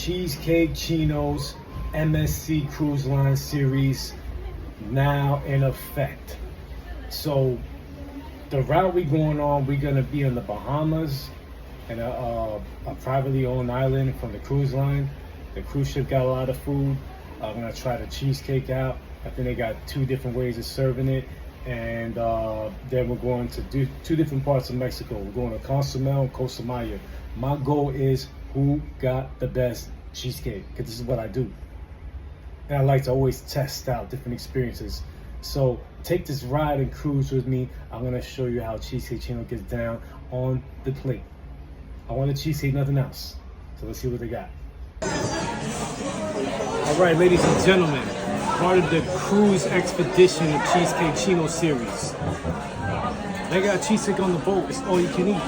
Cheesecake Chino's MSC Cruise Line Series now in effect. So the route we going on, we're gonna be in the Bahamas and a privately owned island from the cruise line. The cruise ship got a lot of food. I'm gonna try the cheesecake out. I think they got 2 different ways of serving it. And then we're going to do 2 different parts of Mexico. We're going to Cozumel and Costa Maya. My goal is who got the best cheesecake, because this is what I do. And I like to always test out different experiences. So take this ride and cruise with me. I'm gonna show you how Cheesecake Chino gets down on the plate. I want a cheesecake, nothing else. So let's see what they got. All right, ladies and gentlemen, part of the cruise expedition of Cheesecake Chino series. They got cheesecake on the boat, it's all you can eat.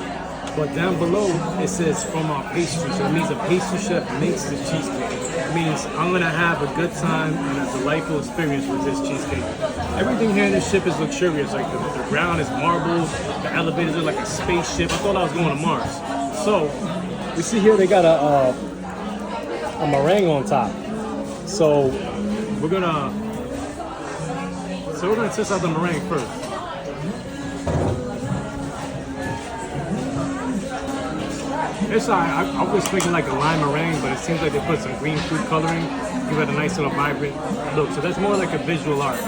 But down below, it says from our pastry. So it means a pastry chef makes the cheesecake. It means I'm gonna have a good time and a delightful experience with this cheesecake. Everything here in this ship is luxurious. Like the ground is marble, the elevators are like a spaceship. I thought I was going to Mars. So we see here they got a meringue on top. So we're gonna test out the meringue first. It's I was thinking like a lime meringue, but it seems like they put some green food coloring, give it a nice little vibrant look. So that's more like a visual art.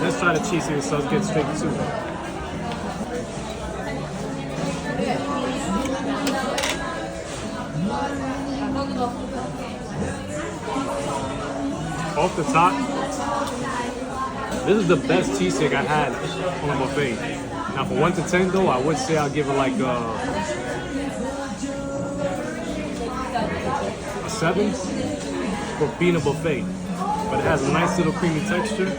Let's try the cheesecake, so let's get straight to it. Off the top, this is the best cheesecake I had on a buffet. Now for 1 to 10 though, I would say I'll give it like a 7 for being a buffet. But it has a nice little creamy texture.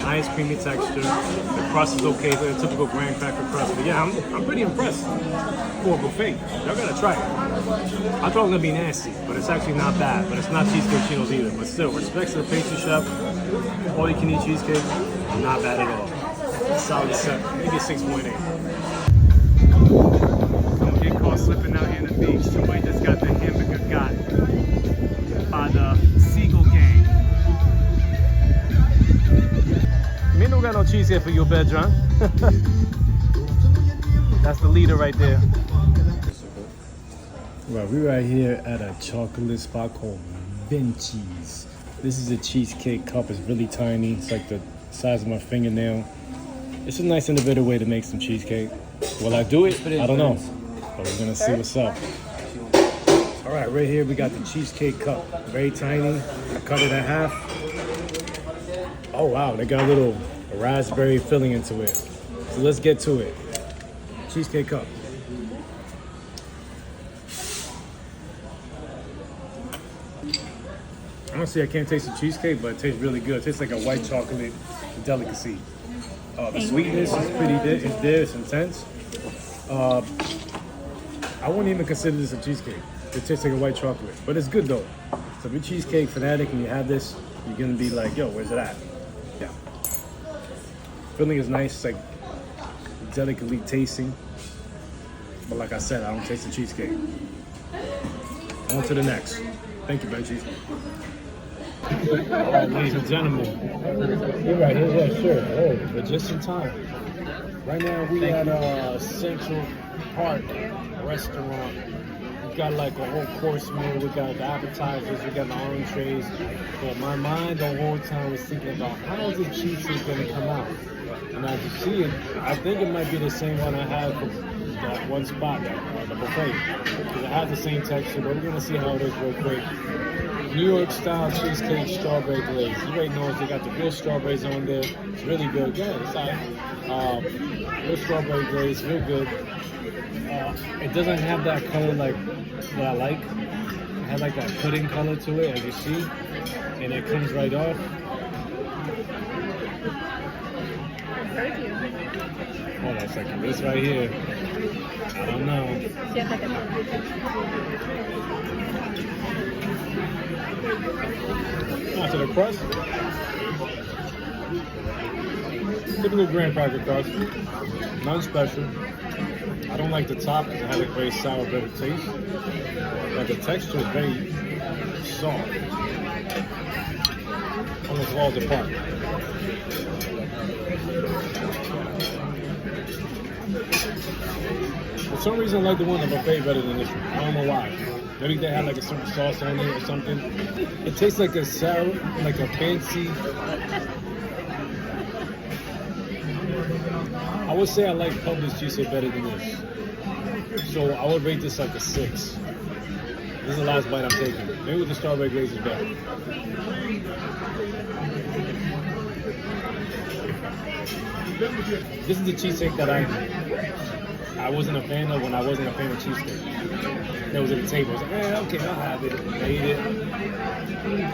Nice creamy texture. The crust is okay, it's a typical graham cracker crust. But yeah, I'm pretty impressed for a buffet. Y'all gotta try it. I thought it was gonna be nasty, but it's actually not bad. But it's not Cheesecake Chino's either. But still, respects to the pastry chef. All you can eat cheesecake, not bad at all. Solid 7, maybe a 6.8. Don't get caught slipping out here in the beach. Somebody just got the hamburger got by the Seagull gang. Me no got no cheesecake for your bedroom. That's the leader right there. Right, we're right here at a chocolate spot called Vinci's. This is a cheesecake cup. It's really tiny. It's like the size of my fingernail. It's a nice innovative way to make some cheesecake. Will I do it? I don't know. But we're gonna see what's up. All right, right here we got the cheesecake cup. Very tiny. I cut it in half. Oh wow, they got a little raspberry filling into it. So let's get to it. Cheesecake cup. Honestly, I can't taste the cheesecake, but it tastes really good. It tastes like a white chocolate delicacy. The sweetness is pretty it's intense. I wouldn't even consider this a cheesecake. It tastes like a white chocolate, but it's good though. So if you're a cheesecake fanatic and you have this, you're gonna be like, yo, where's it at? Yeah. Filling is nice, it's like delicately tasting. But like I said, I don't taste the cheesecake. On to the next. Thank you, Benji. All right, ladies and gentlemen. You're right here, yeah, sure. Oh, but just in time. Right now we at Central Park restaurant. We got like a whole course meal. We got the appetizers. We got the entrees. But my mind the whole time was thinking about how is the cheesecake gonna come out. And as you see it, I think it might be the same one I had from that one spot, the buffet. Because it has the same texture, but we're gonna see how it is real quick. New York style cheesecake strawberry glaze. You already know they got the real strawberries on there. It's really good. Yeah, it's like real strawberry glaze, real good. It doesn't have that color like that I like. It has like that pudding color to it, as you see, and it comes right off. Hold on a second. This right here, I don't know. To the crust. Typical graham cracker crust. None special. I don't like the top because it has a very sour bitter taste. like the texture is very soft. Almost falls apart. For some reason, I like the one at buffet better than this one. I don't know why. Maybe they had like a certain sauce on it or something. It tastes like a sour, like a fancy. I would say I like Publix cheesecake better than this. So I would rate this like a 6. This is the last bite I'm taking. Maybe with the strawberry glaze is better. This is the cheesecake that I wasn't a fan of when I wasn't a fan of cheesecake. That was at the table. I was like, okay, I'll have it. I ate it.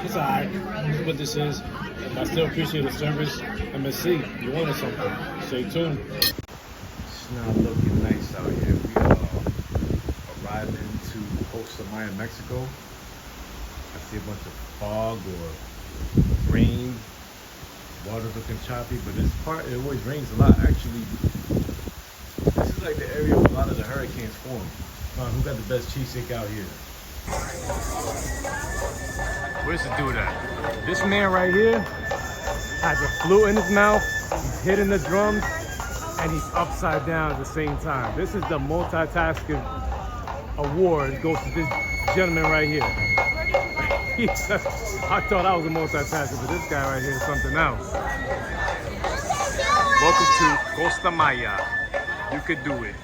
It's alright. This is what this is. I still appreciate the service. And let's see, you wanted something. Stay tuned. It's not looking nice out here. We are arriving to Costa Maya, Mexico. I see a bunch of fog or rain. Water's looking choppy, but this part, it always rains a lot. Actually, this is like the area where a lot of the hurricanes form. Who got the best cheesecake out here? Where's the dude at? This man right here has a flute in his mouth, he's hitting the drums, and he's upside down at the same time. This is the multitasking award. It goes to this gentleman right here. I thought I was a multitasker, but this guy right here is something else. Welcome to Costa Maya. You could do it.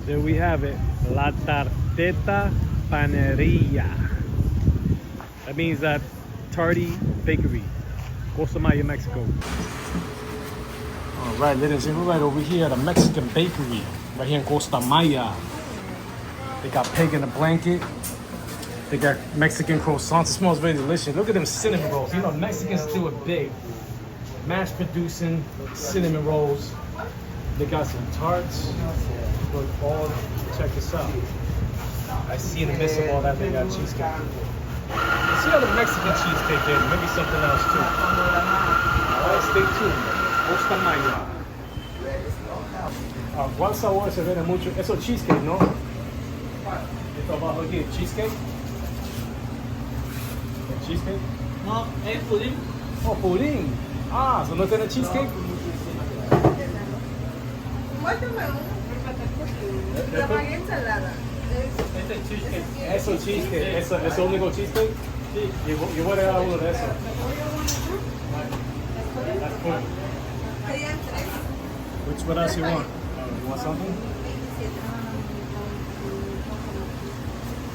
There we have it, La Tarteta Paneria. That means that tarty bakery, Costa Maya, Mexico. All right, ladies and gentlemen, we're right over here at a Mexican bakery, right here in Costa Maya. They got pig in a blanket. They got Mexican croissants. It smells very delicious. Look at them cinnamon rolls. You know, Mexicans do it big. Mass producing cinnamon rolls. They got some tarts. But all, check this out. I see in the midst of all that they got cheesecake. See how the Mexican cheesecake is. Maybe something else too. Alright, stay tuned. Costa Maya. ¿Cuál sabor se vende mucho? Eso es cheesecake, ¿no? Esto abajo aquí, cheesecake. Cheesecake? No, es pudín. Oh, pudín. Ah, ¿so no tiene cheesecake? La magia ensalada. Este es cheesecake. Eso cheesecake. ¿Eso es el único cheesecake? Sí. Yo voy a dar uno de esos. That's cool. Serían 3. What else you want? You want something?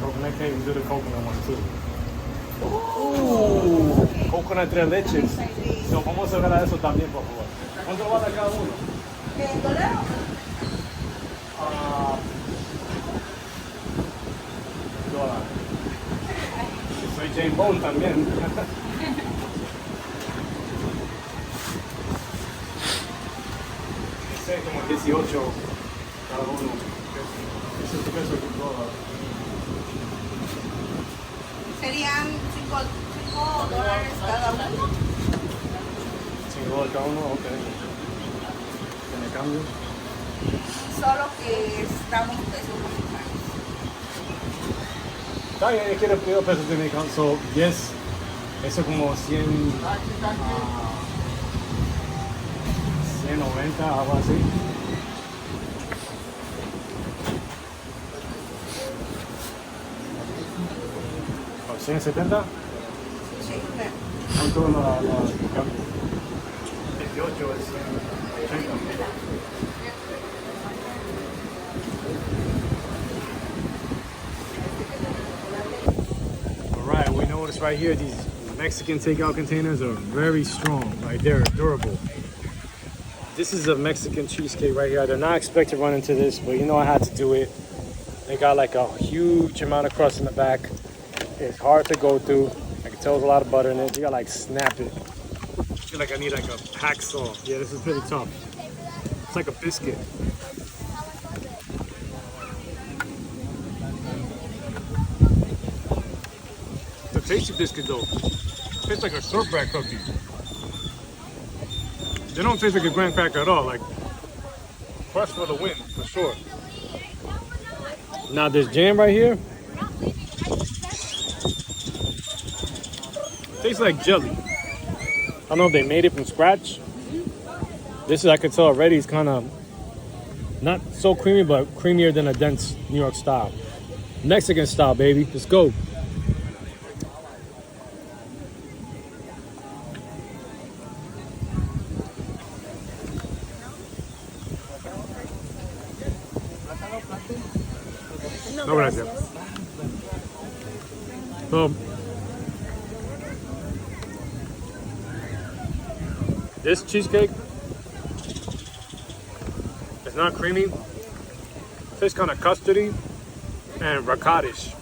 Coconut cake, we do the coconut one too. Ooh, coconut 3 leches. So, vamos a ver a eso también, por favor. ¿Cuánto va a dar cada uno? ¿Dólar? $1. Soy Jane Bone también. Como 18 cada uno. Ese es el peso de $1. Serían $5 cada uno. $5 cada uno, ok. ¿Tiene cambio? Solo que estamos pesos mexicanos. Está bien, yo quiero pesos de mi so 10, eso como 100, 190, algo así. ¿O 170? Sí, claro. ¿Cuánto la cambio? 18 es 80. Alright, we notice right here these Mexican takeout containers are very strong, right? They're durable. This is a Mexican cheesecake right here. I did not expect to run into this, but you know I had to do it. They got like a huge amount of crust in the back. It's hard to go through. I can tell there's a lot of butter in it. You gotta like snap it. I feel like I need like a hacksaw. Yeah, this is pretty tough. It's like a biscuit. It's a tasty biscuit though. It tastes like a shortbread cookie. They don't taste like a graham cracker at all. Like, crust for the win, for sure. Now this jam right here tastes like jelly. I don't know if they made it from scratch. This is, I can tell already, it's kind of not so creamy, but creamier than a dense New York style. Mexican style, baby. Let's go. No, gracias. So, this cheesecake, it's not creamy. It tastes kind of custardy and ricotta-ish. It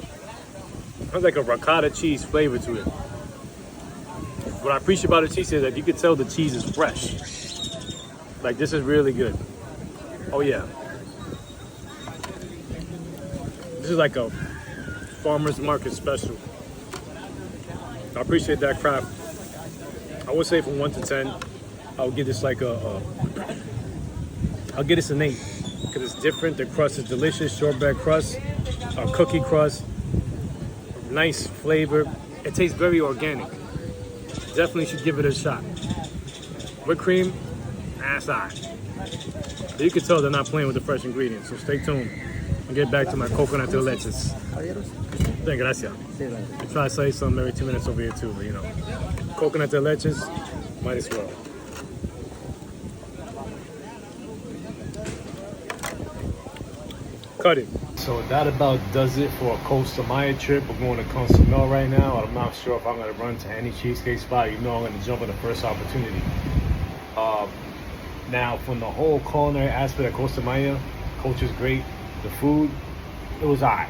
has like a ricotta cheese flavor to it. What I appreciate about the cheese is that you can tell the cheese is fresh. Like, this is really good. Oh yeah. This is like a farmer's market special. I appreciate that craft. I would say from 1 to 10, I would give this like I'll give this an 8 because it's different. The crust is delicious, shortbread crust, cookie crust, nice flavor. It tastes very organic. Definitely should give it a shot. Whipped cream, ass eye. You can tell they're not playing with the fresh ingredients, so stay tuned. And get back to my coconut de leches. Thank gracias. I try to say something every 2 minutes over here too, but you know. Coconut de leches, might as well. Cut it. So that about does it for a Costa Maya trip. We're going to Cozumel right now. I'm not sure if I'm going to run to any cheesecake spot. You know I'm going to jump at the first opportunity. Now, from the whole culinary aspect of Costa Maya, culture's great. The food, it was alright.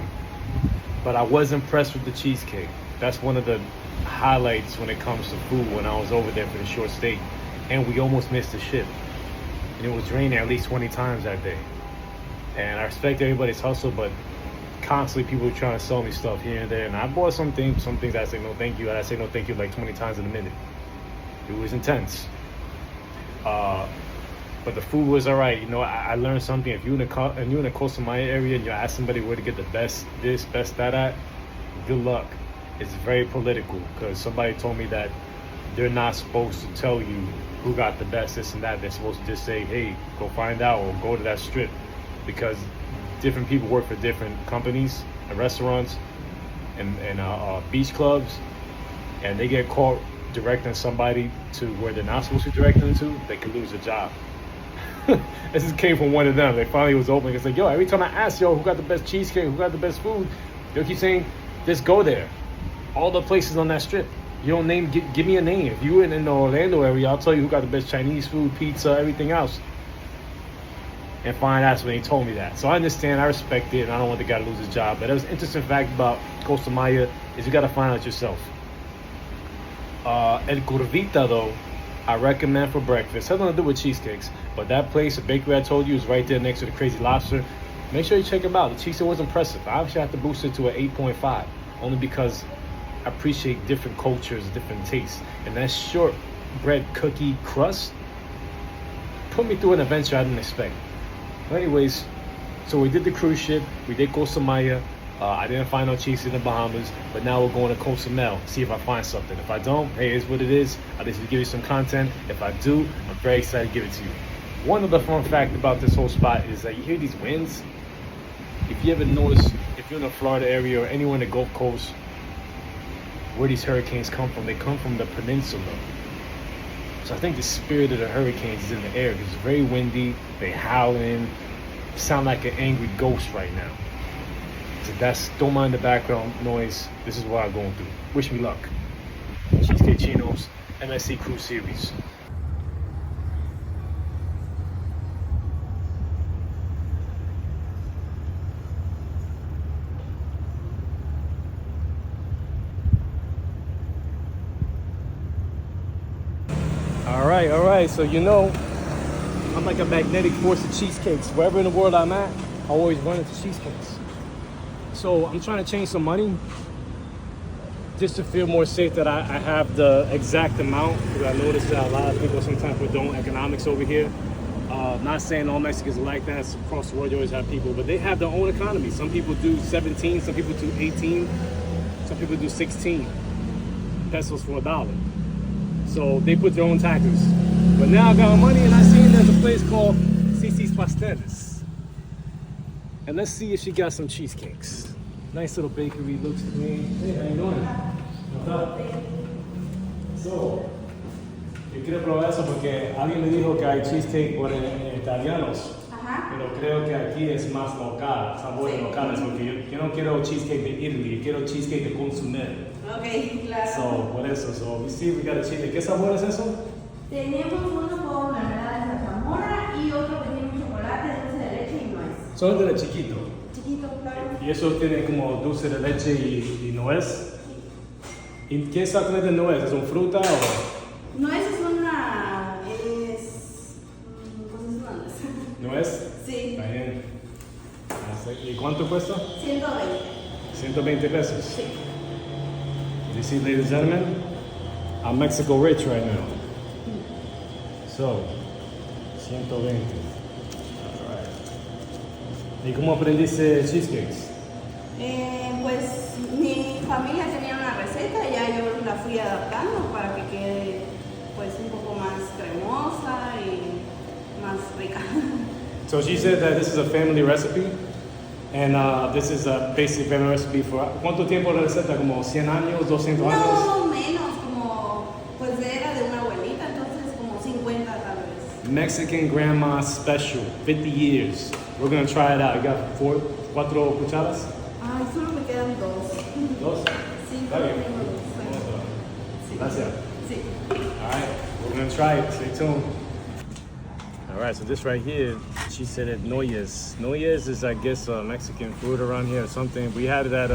But I was impressed with the cheesecake. That's one of the highlights when it comes to food when I was over there for the short stay. And we almost missed the ship. And it was raining at least 20 times that day. And I respect everybody's hustle, but constantly people were trying to sell me stuff here and there. And I bought some things I say no thank you. And I say no thank you like 20 times in a minute. It was intense. But the food was alright. You know, I learned something. If you're in the Costa Maya area and you ask somebody where to get the best this, best that at, good luck. It's very political because somebody told me that they're not supposed to tell you who got the best this and that. They're supposed to just say, hey, go find out or go to that strip, because different people work for different companies and restaurants and beach clubs, and they get caught directing somebody to where they're not supposed to direct them to, they could lose a job. This just came from one of them. They finally was open. It's like, yo, every time I ask, yo, who got the best cheesecake, who got the best food, they'll keep saying, just go there. All the places on that strip. You don't name, give me a name. If you're in the Orlando area, I'll tell you who got the best Chinese food, pizza, everything else. And fine, that's when he told me that. So I understand, I respect it, and I don't want the guy to lose his job. But it was an interesting fact about Costa Maya is you got to find out yourself. El Curvita, though, I recommend for breakfast. It has nothing to do with cheesecakes, but that place, the bakery I told you, is right there next to the Crazy Lobster. Make sure you check them out. The cheesecake was impressive. I actually have to boost it to an 8.5, only because I appreciate different cultures, different tastes. And that shortbread cookie crust put me through an adventure I didn't expect. But anyways, so we did the cruise ship, we did Costa Maya. I didn't find no cheese in the Bahamas, but now we're going to Cozumel, see if I find something. If I don't, hey, it's what it is. I'll just give you some content. If I do, I'm very excited to give it to you. One other fun fact about this whole spot is that you hear these winds. If you ever notice, if you're in the Florida area or anywhere in the Gulf Coast, where these hurricanes come from, they come from the peninsula. So I think the spirit of the hurricanes is in the air. It's very windy, they howling, sound like an angry ghost right now. So don't mind the background noise. This is what I'm going through. Wish me luck. Cheesecake Chino's MSC Cruise Series. All right. So you know, I'm like a magnetic force of cheesecakes. Wherever in the world I'm at, I always run into cheesecakes. So I'm trying to change some money just to feel more safe that I have the exact amount, because I noticed that a lot of people sometimes don't economics over here. Not saying all Mexicans are like that. Across the world, you always have people, but they have their own economy. Some people do 17, some people do 18, some people do 16 pesos for $1. So they put their own taxes. But now I got my money and I seen there's a place called Cici's Pasteles. And let's see if she got some cheesecakes. Nice little bakery, looks clean. Hey, how you doing? What's up? So, yo quiero probar eso porque alguien me dijo que hay cheesecake por italianos. Ajá. Pero creo que aquí es más local, sabores locales, porque yo no quiero cheesecake de Italy, yo quiero cheesecake de Cozumel. Ok, claro. So, por eso, so we see we got a cheesecake. ¿Qué sabor es eso? Tenemos uno con mermelada de zarzamora y otro que tiene chocolate, dulce de leche y nuez. Son de chiquito. Chiquito, claro. Y eso tiene como dulce de leche y nuez. ¿Y qué exactamente nuez? ¿Es una fruta o...? Nuez es una... pues es una nuez. ¿Nuez? Sí. Está bien. ¿Y cuánto cuesta? 120. 120 pesos. Sí. You see, ladies and gentlemen, I'm Mexico rich right now. So, 120. All right. ¿Y cómo aprendiste cheesecakes? Pues mi familia tenía una receta y ya yo la fui adaptando para que quede pues un poco más cremosa y más rica. So she said that this is a family recipe, and this is a basic family recipe for... ¿Cuánto tiempo la receta? ¿Como 100 años, 200 años? No, menos, como pues era de una abuelita, entonces como 50 tal vez. Mexican grandma special, 50 years. We're gonna try it out. You got 4 cucharas? Ay, solo me quedan 2. Dos? Sí, Está bien. tengo 2. Sí. Gracias. Sí. All right, we're gonna try it. Stay tuned. All right, so this right here, she said it noyes. Noyes is, I guess, Mexican food around here or something. We had it at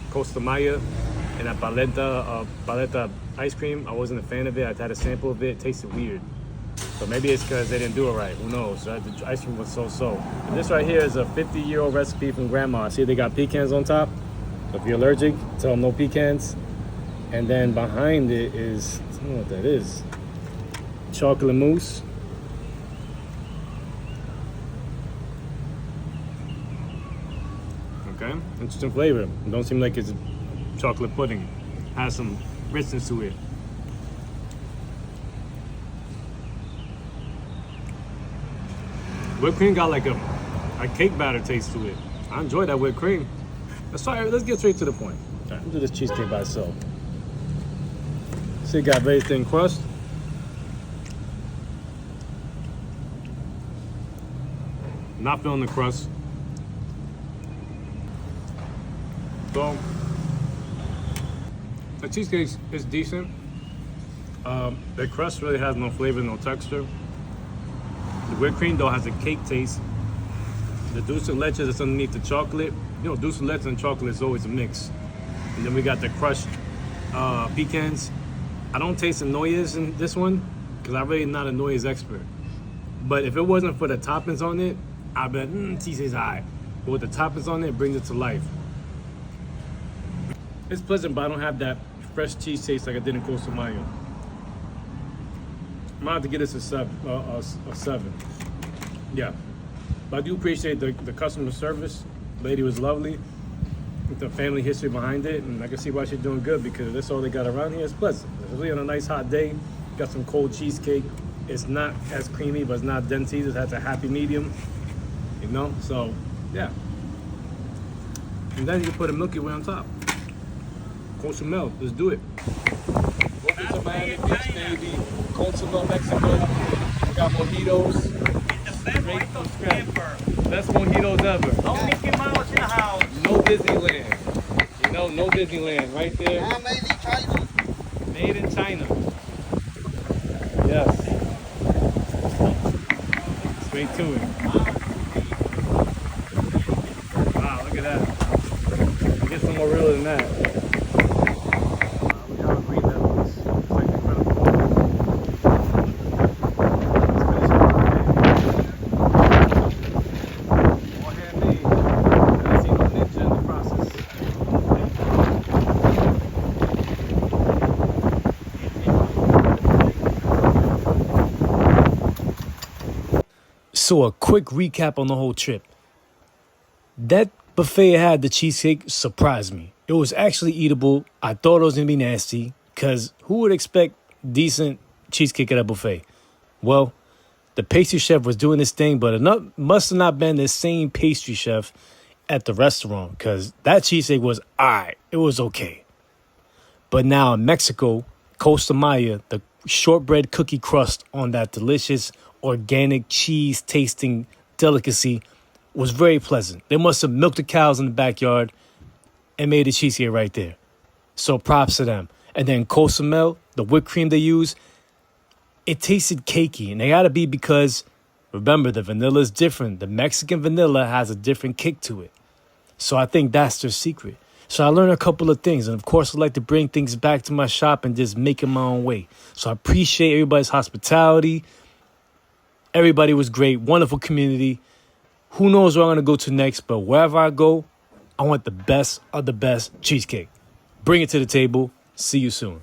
Costa Maya and at paleta ice cream. I wasn't a fan of it. I had a sample of it. It tasted weird. So maybe it's because they didn't do it right. Who knows? The ice cream was so-so. And this right here is a 50-year-old recipe from Grandma. See, they got pecans on top. So if you're allergic, tell them no pecans. And then behind it is, I don't know what that is, chocolate mousse. Okay, interesting flavor. Don't seem like it's chocolate pudding. Has some richness to it. Whipped cream got like a cake batter taste to it. I enjoy that whipped cream. Let's get straight to the point. All right, let's do this cheesecake by itself. So you got very thin crust. Not feeling the crust. So the cheesecake is decent. The crust really has no flavor, no texture. The whipped cream though has a cake taste. The dulce de leche that's underneath the chocolate. You know, dulce de leche and chocolate is always a mix. And then we got the crushed pecans. I don't taste the noyes in this one because I'm really not a noyes expert. But if it wasn't for the toppings on it, I bet cheesecake's high. But with the toppings on it, it brings it to life. It's pleasant, but I don't have that fresh cheese taste like I did in Costa Maya. I'm gonna have to give this a 7. Yeah. But I do appreciate the customer service. The lady was lovely. With the family history behind it, and I can see why she's doing good because that's all they got around here. It's pleasant. Especially on a nice hot day. Got some cold cheesecake. It's not as creamy, but it's not dense either. It has a happy medium. You know? So, yeah. And then you can put a Milky Way on top. Cozumel, let's do it. Welcome to Miami Beach, baby. Cozumel, Mexico. We got mojitos. Straight from scratch. Best mojitos ever. No Mickey Mouse in the house. No Disneyland. You know, no Disneyland right there. Made in China. Made in China. Yes. Straight to it. Wow, look at that. Get some more real than that. Look how green that looks. It's like incredible. So a quick recap on the whole trip. That buffet had the cheesecake surprised me. It was actually eatable. I thought it was going to be nasty because who would expect decent cheesecake at a buffet? Well, the pastry chef was doing this thing, but it must have not been the same pastry chef at the restaurant because that cheesecake was alright. It was okay. But now in Mexico, Costa Maya, the shortbread cookie crust on that delicious organic cheese tasting delicacy was very pleasant. They must have milked the cows in the backyard and made the cheesecake right there. So props to them. And then Cozumel, the whipped cream they use, it tasted cakey. And they gotta be because, remember, the vanilla is different. The Mexican vanilla has a different kick to it. So I think that's their secret. So I learned a couple of things. And of course, I like to bring things back to my shop and just make it my own way. So I appreciate everybody's hospitality. Everybody was great. Wonderful community. Who knows where I'm going to go to next, but wherever I go, I want the best of the best cheesecake. Bring it to the table. See you soon.